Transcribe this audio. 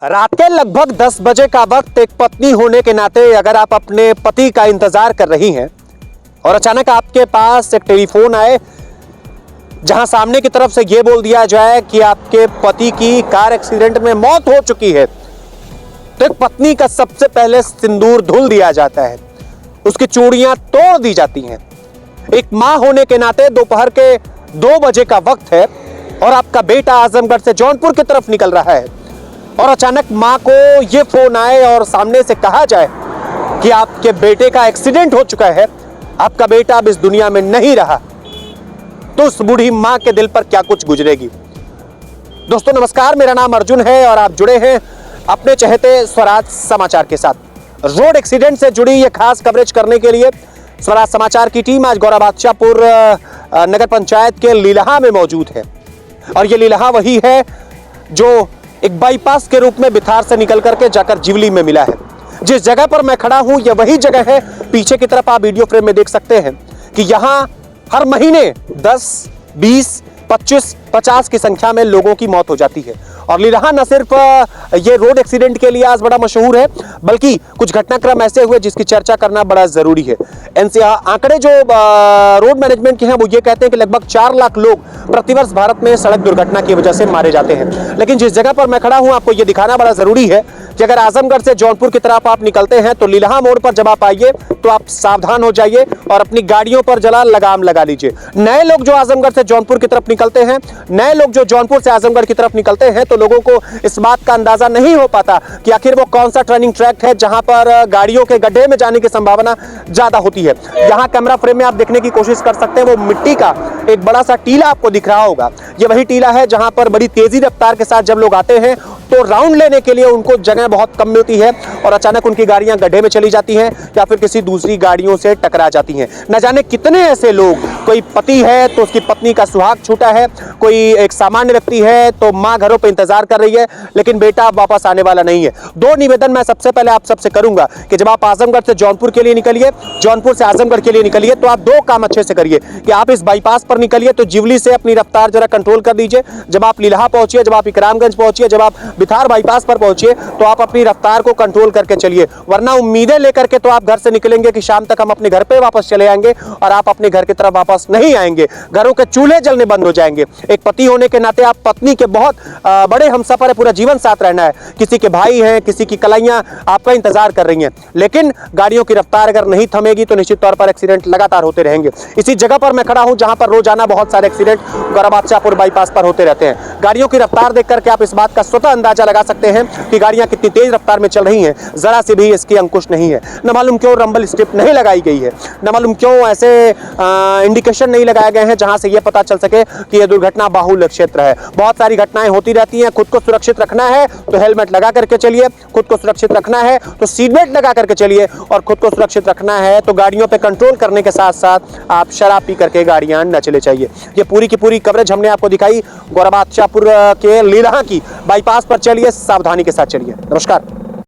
रात के लगभग 10 बजे का वक्त, एक पत्नी होने के नाते अगर आप अपने पति का इंतजार कर रही हैं और अचानक आपके पास एक टेलीफोन आए जहां सामने की तरफ से यह बोल दिया जाए कि आपके पति की कार एक्सीडेंट में मौत हो चुकी है, तो एक पत्नी का सबसे पहले सिंदूर धुल दिया जाता है, उसकी चूड़ियां तोड़ दी जाती हैं। एक मां होने के नाते दोपहर के 2 बजे का वक्त है और आपका बेटा आजमगढ़ से जौनपुर की तरफ निकल रहा है और अचानक मां को यह फोन आए और सामने से कहा जाए कि आपके बेटे का एक्सीडेंट हो चुका है, आपका बेटा अब इस दुनिया में नहीं रहा, तो उस बूढ़ी मां के दिल पर क्या कुछ गुजरेगी। दोस्तों नमस्कार, मेरा नाम अर्जुन है और आप जुड़े हैं अपने चहेते स्वराज समाचार के साथ। रोड एक्सीडेंट से जुड़ी यह खास कवरेज करने के लिए स्वराज समाचार की टीम आज गौरा बादशाहपुर नगर पंचायत के लीलहा में मौजूद है और यह लीलहा वही है जो एक बाईपास के रूप में बिथार से निकल करके जाकर जिवली में मिला है। जिस जगह पर मैं खड़ा हूं यह वही जगह है, पीछे की तरफ आप वीडियो फ्रेम में देख सकते हैं कि यहां हर महीने 10, 20, 25, 50 की संख्या में लोगों की मौत हो जाती है। और लीलहा न सिर्फ ये रोड एक्सीडेंट के लिए आज बड़ा मशहूर है, बल्कि कुछ घटनाक्रम ऐसे हुए जिसकी चर्चा करना बड़ा जरूरी है। आंकड़े जो रोड मैनेजमेंट के हैं वो ये कहते हैं कि लगभग 4 लाख लोग प्रतिवर्ष भारत में सड़क दुर्घटना की वजह से मारे जाते हैं। लेकिन जिस जगह पर मैं खड़ा हूं आपको ये दिखाना बड़ा जरूरी है कि अगर आजमगढ़ से जौनपुर की तरफ आप निकलते हैं तो लीलहा मोड़ पर जब आप आइए तो आप सावधान हो जाइए और अपनी गाड़ियों पर जला लगाम लगा लीजिए। नए लोग जो आजमगढ़ से जौनपुर की तरफ निकलते हैं, नए लोग जो जौनपुर से आजमगढ़ की तरफ निकलते हैं, तो लोगों को इस बात का अंदाजा नहीं हो पाता कि आखिर वो कौन सा टर्निंग ट्रैक है जहां पर गाड़ियों के गड्ढे में जाने की संभावना ज्यादा होती है। यहां कैमरा फ्रेम में आप देखने की कोशिश कर सकते हैं, वो मिट्टी का एक बड़ा सा टीला आपको दिख रहा होगा। ये वही टीला है जहां पर बड़ी तेजी रफ्तार के साथ जब लोग आते हैं तो राउंड लेने के लिए उनको जगह बहुत कम मिलती है और अचानक उनकी गाड़ियां गड्ढे में चली जाती हैं या फिर किसी दूसरी गाड़ियों से टकरा जाती हैं। न जाने कितने ऐसे लोग, कोई पति है तो उसकी पत्नी का सुहाग छूटा है, कोई एक सामान्य व्यक्ति है तो मां घरों पे इंतजार कर रही है लेकिन बेटा अब वापस आने वाला नहीं है। 2 निवेदन मैं सबसे पहले आप सबसे करूंगा कि जब आप आजमगढ़ से जौनपुर के लिए निकलिए, जौनपुर से आजमगढ़ के लिए निकलिए, तो आप 2 काम अच्छे से करिए कि आप इस बाईपास पर निकलिए तो जिवली से अपनी रफ्तार जरा कंट्रोल कर दीजिए। जब आप लीलहा पहुंचिए, जब आप इकरामगंज पहुंचिए, जब आप बिथार बाईपास पर पहुंचिए तो आप अपनी रफ्तार को कंट्रोल करके चलिए, वरना उम्मीदें लेकर के तो आप घर से निकलेंगे कि शाम तक हम अपने घर पे वापस चले आएंगे और आप अपने घर की तरफ वापस नहीं आएंगे। घरों के चूल्हे जलने बंद हो जाएंगे। एक पति होने के नाते आप पत्नी के बहुत बड़े हमसफर है, पूरा जीवन साथ रहना है, किसी के भाई हैं, किसी की कलाइयां आपका इंतजार कर रही हैं, लेकिन गाड़ियों की रफ्तार अगर नहीं थमेगी तो निश्चित तौर पर एक्सीडेंट लगातार होते रहेंगे। इसी जगह पर मैं खड़ा हूं जहां पर रोजाना बहुत सारे एक्सीडेंट गौरा बादशाहपुर बाईपास पर होते रहते हैं। गाड़ियों की रफ्तार देख करके आप इस बात का स्वतः अंदाजा लगा सकते हैं कि गाड़ियां कितनी तेज रफ्तार में चल रही हैं, जरा से भी इसकी अंकुश नहीं है। न मालूम क्यों रंबल स्ट्रिप नहीं लगाई गई है, न मालूम क्यों ऐसे इंडिकेशन नहीं लगाए गए हैं जहां से यह पता चल सके कि यह दुर्घटना बाहुल्य क्षेत्र है। बहुत सारी घटनाएं होती रहती हैं। खुद को सुरक्षित रखना है तो हेलमेट लगा करके चलिए, खुद को सुरक्षित रखना है तो सीट बेल्ट लगा करके चलिए और खुद को सुरक्षित रखना है तो गाड़ियों पे कंट्रोल करने के साथ साथ आप शराब पी करके गाड़ियां न चले चाहिए। ये पूरी की पूरी कवरेज हमने आपको दिखाई गौरा बादशाहपुर के लीलहा की। बाईपास पर चलिए, सावधानी के साथ चलिए। नमस्कार।